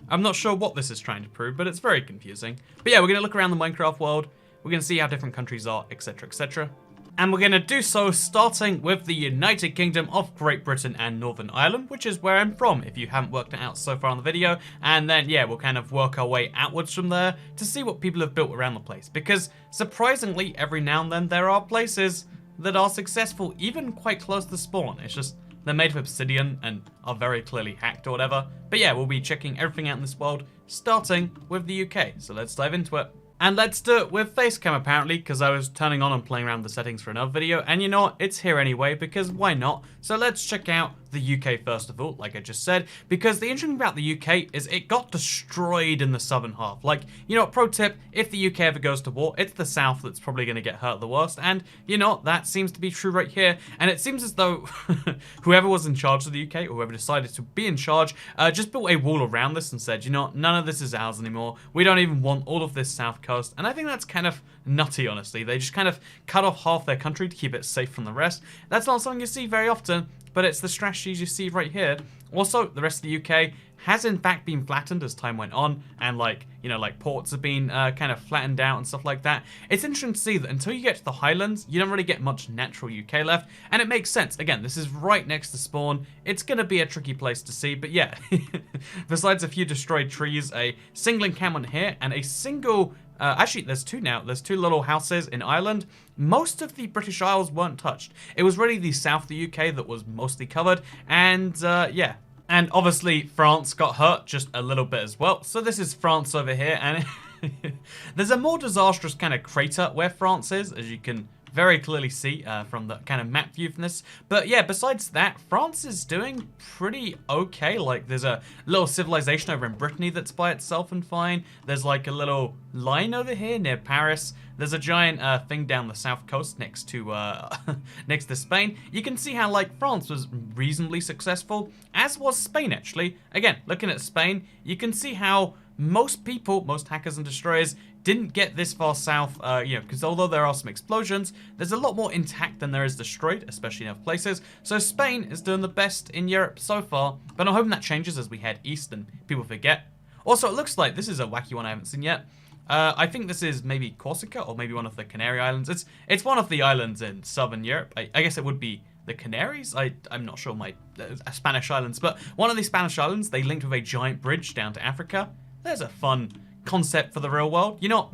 not sure what this is trying to prove, but it's very confusing. But yeah, we're going to look around the Minecraft world, we're going to see how different countries are, etc, etc. And we're going to do so starting with the United Kingdom of Great Britain and Northern Ireland, which is where I'm from, if you haven't worked it out so far in the video. And then, yeah, we'll kind of work our way outwards from there to see what people have built around the place. Because, surprisingly, every now and then there are places that are successful, even quite close to spawn. It's just, they're made of obsidian and are very clearly hacked or whatever. But yeah, we'll be checking everything out in this world, starting with the UK. So let's dive into it. And let's do it with facecam apparently, because I was turning on and playing around with the settings for another video, and you know what, it's here anyway, because why not? So let's check out the UK first of all, like I just said, because the interesting thing about the UK is it got destroyed in the southern half. Like, you know, pro tip, if the UK ever goes to war, it's the south that's probably going to get hurt the worst, and you know, that seems to be true right here, and it seems as though whoever was in charge of the UK, or whoever decided to be in charge, just built a wall around this and said, you know, none of this is ours anymore, we don't even want all of this south coast, and I think that's kind of nutty, honestly. They just kind of cut off half their country to keep it safe from the rest. That's not something you see very often, but it's the strategies you see right here. Also, the rest of the UK has in fact been flattened as time went on, and like, you know, like ports have been kind of flattened out and stuff like that. It's interesting to see that until you get to the Highlands, you don't really get much natural UK left, and it makes sense. Again, this is right next to spawn. It's going to be a tricky place to see, but yeah, besides a few destroyed trees, a single encampment here, and a single... actually, there's two now. There's two little houses in Ireland. Most of the British Isles weren't touched. It was really the south of the UK that was mostly covered, and yeah. And obviously, France got hurt just a little bit as well. So this is France over here, and there's a more disastrous kind of crater where France is, as you can very clearly see from the kind of map view from this. But yeah, besides that, France is doing pretty okay. Like, there's a little civilization over in Brittany that's by itself and fine. There's like a little line over here near Paris. There's a giant thing down the south coast next to next to Spain. You can see how like France was reasonably successful, as was Spain actually. Again, looking at Spain, you can see how most people, most hackers and destroyers, didn't get this far south, you know, because although there are some explosions, there's a lot more intact than there is destroyed, especially in other places. So Spain is doing the best in Europe so far, but I'm hoping that changes as we head east and people forget. Also, it looks like this is a wacky one I haven't seen yet. I think this is maybe Corsica, or maybe one of the Canary Islands. It's one of the islands in southern Europe. I guess it would be the Canaries? I'm not sure my Spanish islands, but one of these Spanish islands, they linked with a giant bridge down to Africa. There's a fun concept for the real world. You know,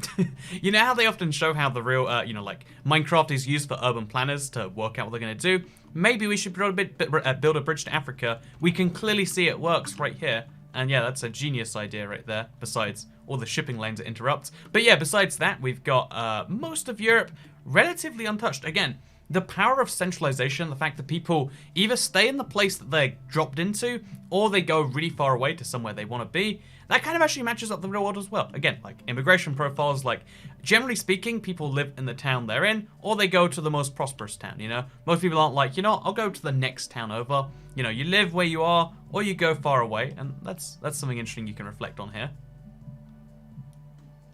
you know how they often show how the real, you know, like Minecraft is used for urban planners to work out what they're going to do. Maybe we should build a bridge to Africa. We can clearly see it works right here. And yeah, that's a genius idea right there, besides all the shipping lanes that interrupt. But yeah, besides that, we've got most of Europe relatively untouched. Again, the power of centralization, the fact that people either stay in the place that they're dropped into, or they go really far away to somewhere they want to be, that kind of actually matches up the real world as well. Again, like immigration profiles, like generally speaking, people live in the town they're in, or they go to the most prosperous town, you know? Most people aren't like, you know, I'll go to the next town over. You know, you live where you are, or you go far away, and that's something interesting you can reflect on here.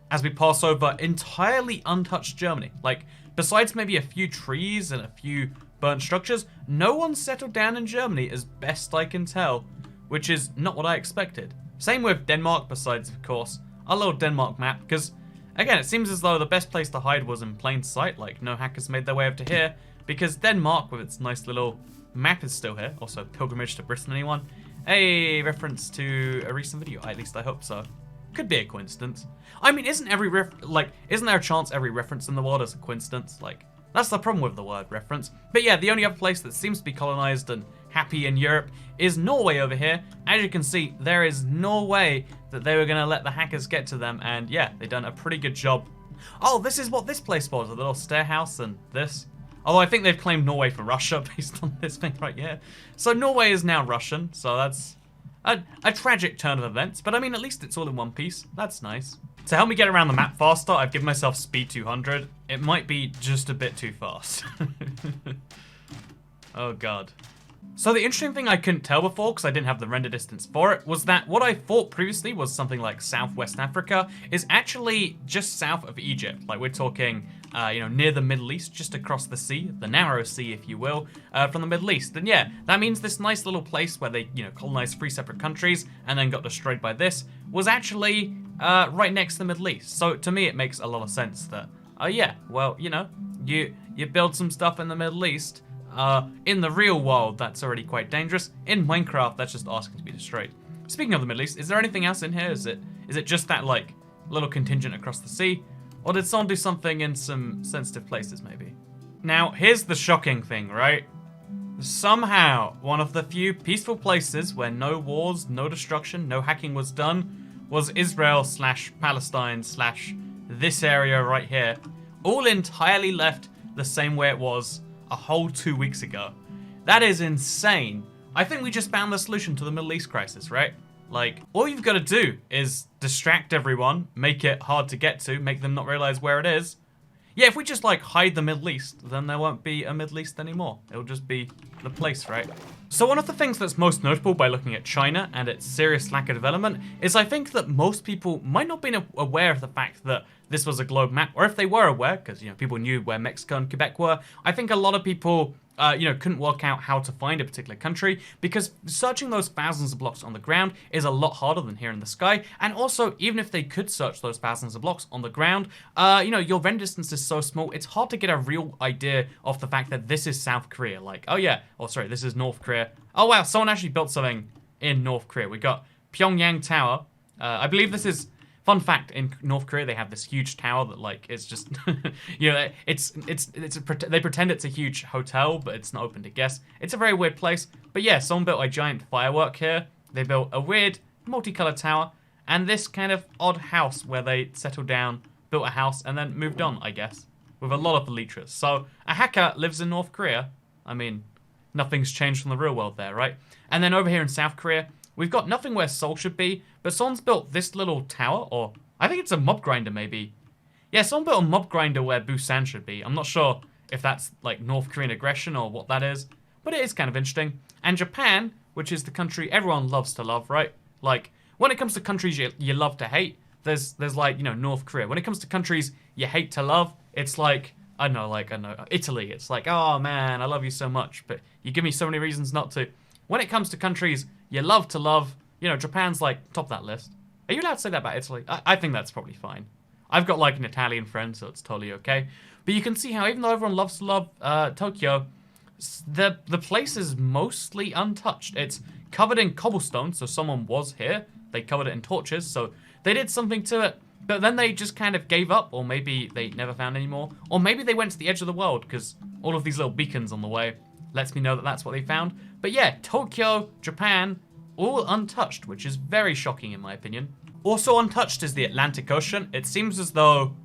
As we pass over entirely untouched Germany, like, besides maybe a few trees and a few burnt structures, no one's settled down in Germany as best I can tell, which is not what I expected. Same with Denmark, besides, of course, our little Denmark map, because, again, it seems as though the best place to hide was in plain sight, like, no hackers made their way up to here, because Denmark, with its nice little map, is still here. Also, pilgrimage to Britain, anyone? A reference to a recent video, at least I hope so. Could be a coincidence. I mean, isn't there a chance every reference in the world is a coincidence? Like, that's the problem with the word reference. But yeah, the only other place that seems to be colonized and happy in Europe is Norway over here. As you can see, there is no way that they were going to let the hackers get to them, and yeah, they've done a pretty good job. Oh, this is what this place was, a little stair house and this. Although I think they've claimed Norway for Russia based on this thing right here. So Norway is now Russian, so that's a tragic turn of events, but I mean, at least it's all in one piece. That's nice. To help me get around the map faster, I've given myself speed 200. It might be just a bit too fast. Oh god. So the interesting thing I couldn't tell before, because I didn't have the render distance for it, was that what I thought previously was something like Southwest Africa is actually just south of Egypt. Like, we're talking, you know, near the Middle East, just across the sea, the narrow sea, if you will, from the Middle East. And yeah, that means this nice little place where they, you know, colonized 3 separate countries and then got destroyed by this was actually right next to the Middle East. So to me, it makes a lot of sense that, yeah, well, you know, you build some stuff in the Middle East. In the real world, that's already quite dangerous. In Minecraft, that's just asking to be destroyed. Speaking of the Middle East, is there anything else in here? Is it just that, like, little contingent across the sea? Or did someone do something in some sensitive places, maybe? Now, here's the shocking thing, right? Somehow, one of the few peaceful places where no wars, no destruction, no hacking was done was Israel/Palestine/ this area right here. All entirely left the same way it was a whole 2 weeks ago. That is insane. I think we just found the solution to the Middle East crisis, right? Like, all you've got to do is distract everyone, make it hard to get to, make them not realize where it is. Yeah, if we just, like, hide the Middle East, then there won't be a Middle East anymore. It'll just be the place, right? So one of the things that's most notable by looking at China and its serious lack of development is I think that most people might not be aware of the fact that this was a globe map, or if they were aware, because, you know, people knew where Mexico and Quebec were, I think a lot of people you know, couldn't work out how to find a particular country, because searching those thousands of blocks on the ground is a lot harder than here in the sky. And also, even if they could search those thousands of blocks on the ground, you know, your render distance is so small, it's hard to get a real idea of the fact that this is South Korea. Like, oh yeah, oh sorry, this is North Korea. Oh wow, someone actually built something in North Korea. We got Pyongyang Tower. I believe this is... Fun fact, in North Korea, they have this huge tower that, like, it's just, you know, they pretend it's a huge hotel, but it's not open to guests. It's a very weird place. But yeah, someone built a giant firework here. They built a weird multicolored tower and this kind of odd house where they settled down, built a house, and then moved on, I guess, with a lot of elytras. So a hacker lives in North Korea. I mean, nothing's changed from the real world there, right? And then over here in South Korea, we've got nothing where Seoul should be, but someone's built this little tower, or I think it's a mob grinder maybe. Yeah, someone built a mob grinder where Busan should be. I'm not sure if that's like North Korean aggression or what that is, but it is kind of interesting. And Japan, which is the country everyone loves to love, right? Like, when it comes to countries you love to hate, there's like, you know, North Korea. When it comes to countries you hate to love, it's like, I don't know, Italy. It's like, oh man, I love you so much, but you give me so many reasons not to. When it comes to countries you love to love, you know, Japan's like top of that list. Are you allowed to say that about Italy? I think that's probably fine. I've got like an Italian friend, so it's totally okay. But you can see how even though everyone loves to love Tokyo, the place is mostly untouched. It's covered in cobblestone, so someone was here. They covered it in torches, so they did something to it. But then they just kind of gave up, or maybe they never found any more. Or maybe they went to the edge of the world, because all of these little beacons on the way lets me know that that's what they found. But yeah, Tokyo, Japan, all untouched, which is very shocking in my opinion. Also untouched is the Atlantic Ocean. It seems as though,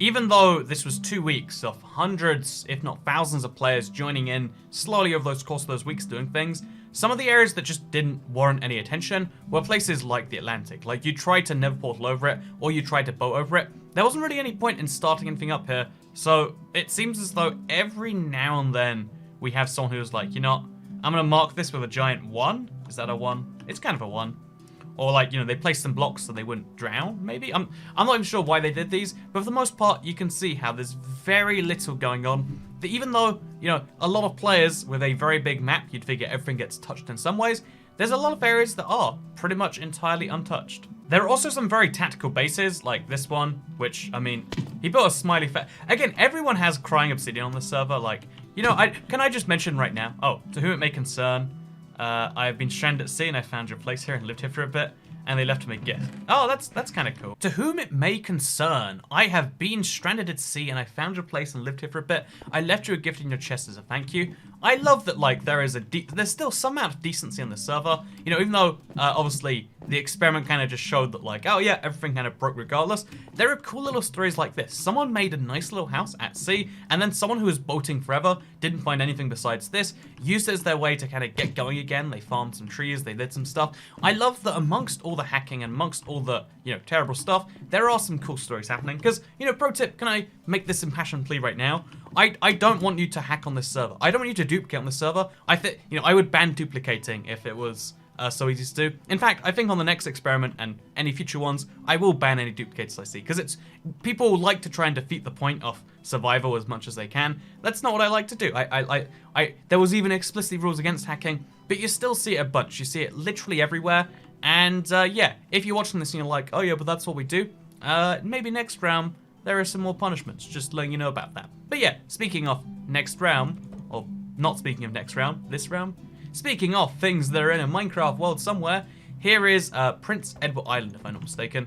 even though this was 2 weeks of hundreds, if not thousands of players joining in slowly over the course of those weeks doing things, some of the areas that just didn't warrant any attention were places like the Atlantic. Like, you tried to never portal over it, or you tried to boat over it. There wasn't really any point in starting anything up here, so it seems as though every now and then we have someone who's like, you know, I'm gonna mark this with a giant 1. Is that a 1? It's kind of a 1. Or like, you know, they placed some blocks so they wouldn't drown, maybe? I'm not even sure why they did these, but for the most part, you can see how there's very little going on. That even though, you know, a lot of players with a very big map, you'd figure everything gets touched in some ways, there's a lot of areas that are pretty much entirely untouched. There are also some very tactical bases, like this one, which, I mean, he built a smiley face. Again, everyone has crying obsidian on the server, like, you know, can I just mention right now, oh, to whom it may concern, I have been stranded at sea and I found your place here and lived here for a bit, and they left me a gift. Oh, that's kind of cool. To whom it may concern, I have been stranded at sea and I found your place and lived here for a bit. I left you a gift in your chest as a thank you. I love that, like, there's still some amount of decency on the server. You know, even though, obviously, the experiment kind of just showed that, like, oh yeah, everything kind of broke regardless. There are cool little stories like this. Someone made a nice little house at sea, and then someone who was boating forever, didn't find anything besides this, used it as their way to kind of get going again. They farmed some trees, they did some stuff. I love that amongst all the hacking and amongst all the, you know, terrible stuff, there are some cool stories happening. Because, you know, pro tip, can I make this impassioned plea right now? I don't want you to hack on this server. I don't want you to duplicate on the server. I think, you know, I would ban duplicating if it was so easy to do. In fact, I think on the next experiment and any future ones, I will ban any duplicates I see, because it's people like to try and defeat the point of survival as much as they can. That's not what I like to do. There was even explicitly rules against hacking, but you still see it a bunch. You see it literally everywhere. And yeah, if you're watching this and you're like, oh yeah, but that's what we do, maybe next round there are some more punishments, just letting you know about that. But yeah, speaking of next round, or not speaking of next round, this round, speaking of things that are in a Minecraft world somewhere, here is Prince Edward Island, if I'm not mistaken.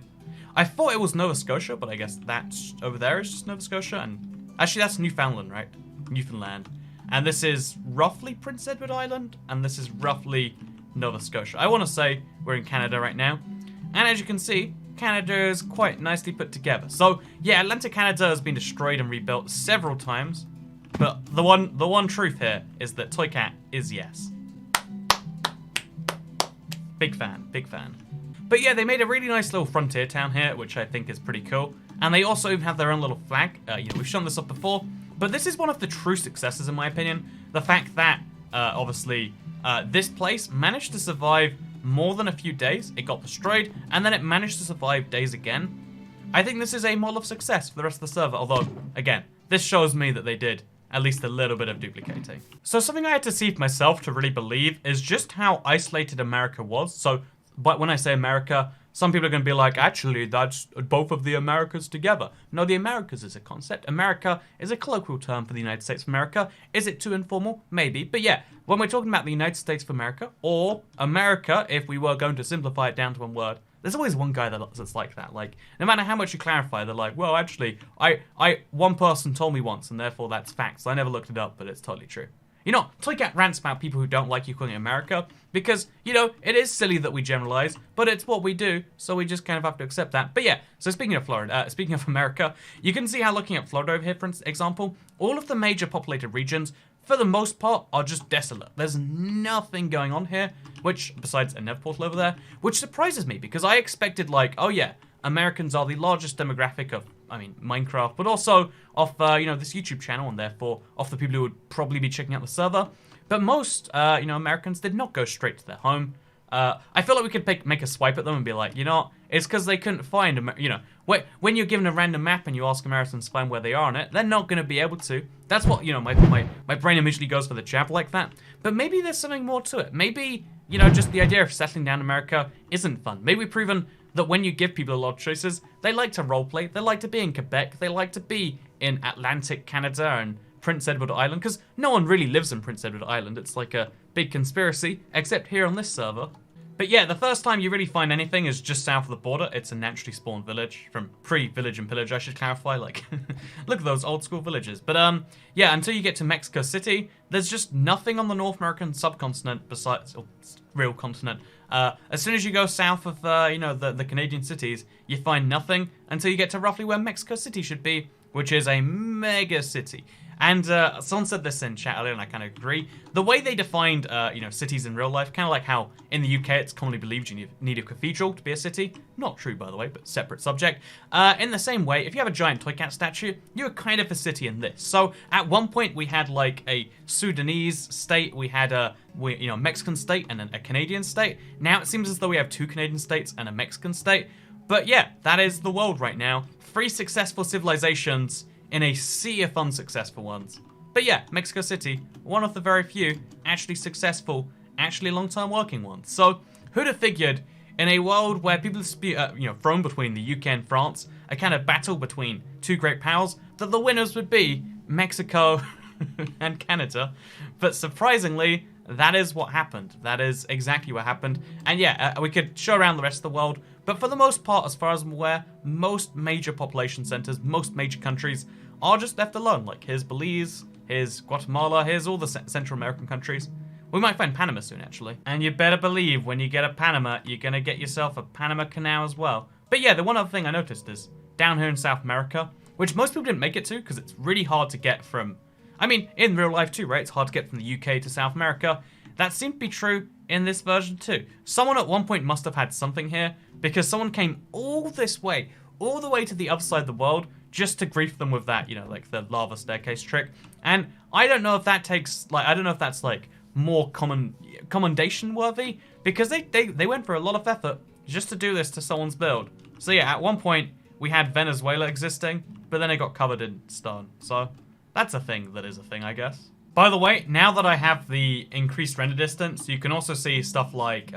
I thought it was Nova Scotia, but I guess that's over there is just Nova Scotia, and actually that's Newfoundland, right? Newfoundland. And this is roughly Prince Edward Island, and this is roughly Nova Scotia. I want to say we're in Canada right now, and as you can see, Canada is quite nicely put together. So yeah, Atlantic Canada has been destroyed and rebuilt several times, but the one truth here is that Toy Cat is yes. Big fan, big fan. But yeah, they made a really nice little frontier town here, which I think is pretty cool. And they also even have their own little flag. We've shown this up before, but this is one of the true successes in my opinion. The fact that, obviously, this place managed to survive more than a few days. It got destroyed, and then it managed to survive days again. I think this is a model of success for the rest of the server, although, again, this shows me that they did at least a little bit of duplicating. So something I had to see for myself to really believe is just how isolated America was. So, but when I say America, some people are going to be like, actually, that's both of the Americas together. No, the Americas is a concept. America is a colloquial term for the United States of America. Is it too informal? Maybe. But yeah, when we're talking about the United States of America, or America, if we were going to simplify it down to one word, there's always one guy that's like that. Like, no matter how much you clarify, they're like, well, actually, one person told me once, and therefore that's facts. I never looked it up, but it's totally true. You know, Toy Cat rants about people who don't like you calling it America because, you know, it is silly that we generalize, but it's what we do, so we just kind of have to accept that. But yeah, so speaking of America, you can see how looking at Florida over here, for example, all of the major populated regions, for the most part, are just desolate. There's nothing going on here, which, besides a Nev portal over there, which surprises me because I expected, like, oh yeah, Americans are the largest demographic of, I mean, Minecraft, but also of, this YouTube channel, and therefore of the people who would probably be checking out the server. But most, Americans did not go straight to their home. I feel like we could make a swipe at them and be like, you know, it's because they couldn't find, when you're given a random map and you ask Americans to find where they are on it, they're not going to be able to. That's what, my brain immediately goes for the jab like that. But maybe there's something more to it. Maybe, just the idea of settling down in America isn't fun. Maybe we've proven that when you give people a lot of choices, they like to roleplay, they like to be in Quebec, they like to be in Atlantic Canada and Prince Edward Island, because no one really lives in Prince Edward Island. It's like a big conspiracy, except here on this server. But yeah, the first time you really find anything is just south of the border. It's a naturally spawned village, from pre-Village and Pillage, I should clarify. Like, look at those old school villages. But yeah, until you get to Mexico City, there's just nothing on the North American subcontinent besides, or real continent. As soon as you go south of, the Canadian cities, you find nothing until you get to roughly where Mexico City should be, which is a mega city. And someone said this in chat earlier, and I kind of agree. The way they defined, cities in real life, kind of like how in the UK it's commonly believed you need a cathedral to be a city. Not true, by the way, but separate subject. In the same way, if you have a giant Toy Cat statue, you're kind of a city in this. So at one point we had like a Sudanese state, we had a Mexican state, and then a Canadian state. Now it seems as though we have 2 Canadian states and a Mexican state. But yeah, that is the world right now. 3 successful civilizations in a sea of unsuccessful ones. But yeah, Mexico City, one of the very few actually successful, actually long-term working ones. So who'd have figured in a world where people dispute, thrown between the UK and France, a kind of battle between 2 great powers, that the winners would be Mexico and Canada. But surprisingly, that is what happened. That is exactly what happened. And yeah, we could show around the rest of the world, but for the most part, as far as I'm aware, most major population centers, most major countries are just left alone. Like, here's Belize, here's Guatemala, here's all the Central American countries. We might find Panama soon, actually. And you better believe when you get a Panama, you're gonna get yourself a Panama Canal as well. But yeah, the one other thing I noticed is, down here in South America, which most people didn't make it to, because it's really hard to get from, I mean, in real life too, right? It's hard to get from the UK to South America. That seemed to be true in this version too. Someone at one point must have had something here, because someone came all this way, all the way to the other side of the world, just to grief them with that, like the lava staircase trick. And I don't know if that takes, I don't know if that's like more commendation worthy, because they went for a lot of effort just to do this to someone's build. So yeah, at one point we had Venezuela existing, but then it got covered in stone. So that's a thing that is a thing, I guess. By the way, now that I have the increased render distance, you can also see stuff like,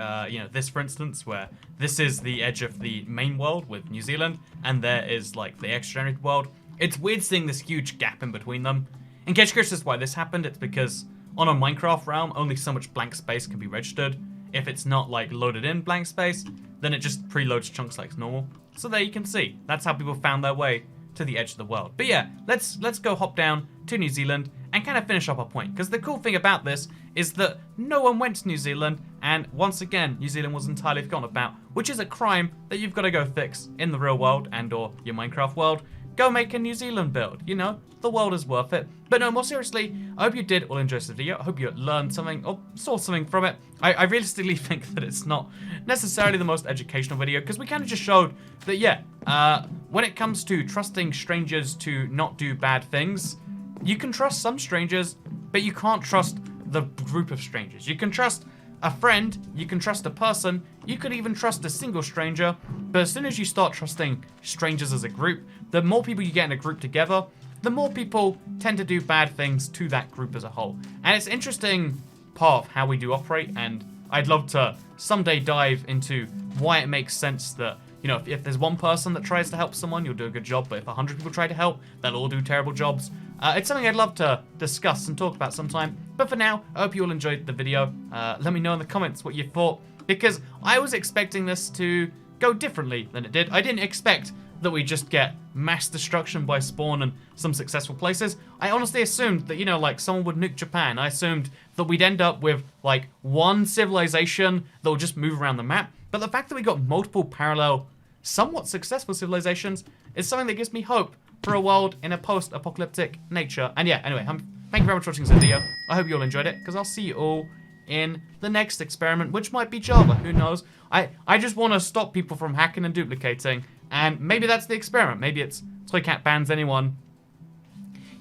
this for instance, where this is the edge of the main world with New Zealand, and there is like the extra-generated world. It's weird seeing this huge gap in between them. In case you're curious as to why this happened, it's because on a Minecraft realm, only so much blank space can be registered. If it's not like loaded in blank space, then it just preloads chunks like normal. So there you can see, that's how people found their way to the edge of the world. But yeah, let's go hop down to New Zealand and kind of finish up our point, because the cool thing about this is that no one went to New Zealand, and once again, New Zealand was entirely forgotten about, which is a crime that you've got to go fix in the real world and or your Minecraft world. go make a New Zealand build. You know, the world is worth it. But no, more seriously, I hope you did all enjoy this video. I hope you learned something or saw something from it. I realistically think that it's not necessarily the most educational video, because we kind of just showed that, yeah, when it comes to trusting strangers to not do bad things, you can trust some strangers, but you can't trust the group of strangers. You can trust a friend, you can trust a person, you could even trust a single stranger, but as soon as you start trusting strangers as a group, the more people you get in a group together, the more people tend to do bad things to that group as a whole. And it's an interesting part of how we do operate, and I'd love to someday dive into why it makes sense that, you know, if there's one person that tries to help someone, you'll do a good job, but if 100 people try to help, they'll all do terrible jobs. It's something I'd love to discuss and talk about sometime, but for now, I hope you all enjoyed the video. Let me know in the comments what you thought, because I was expecting this to go differently than it did. I didn't expect that we just get mass destruction by spawn and some successful places. I honestly assumed that, you know, like, someone would nuke Japan. I assumed that we'd end up with, like, one civilization that will just move around the map. But the fact that we got multiple parallel, somewhat successful civilizations is something that gives me hope for a world in a post-apocalyptic nature. And yeah, anyway, thank you very much for watching this video. I hope you all enjoyed it, because I'll see you all in the next experiment, which might be Java, who knows. I just want to stop people from hacking and duplicating, and maybe that's the experiment. Maybe it's ToyCat bans anyone.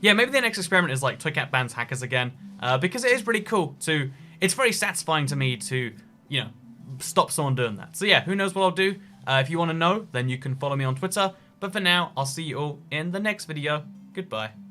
Yeah, maybe the next experiment is like ToyCat bans hackers again, because it is pretty cool to, it's very satisfying to me to, you know, stop someone doing that. So yeah, who knows what I'll do. If you want to know, then you can follow me on Twitter. But for now, I'll see you all in the next video. Goodbye.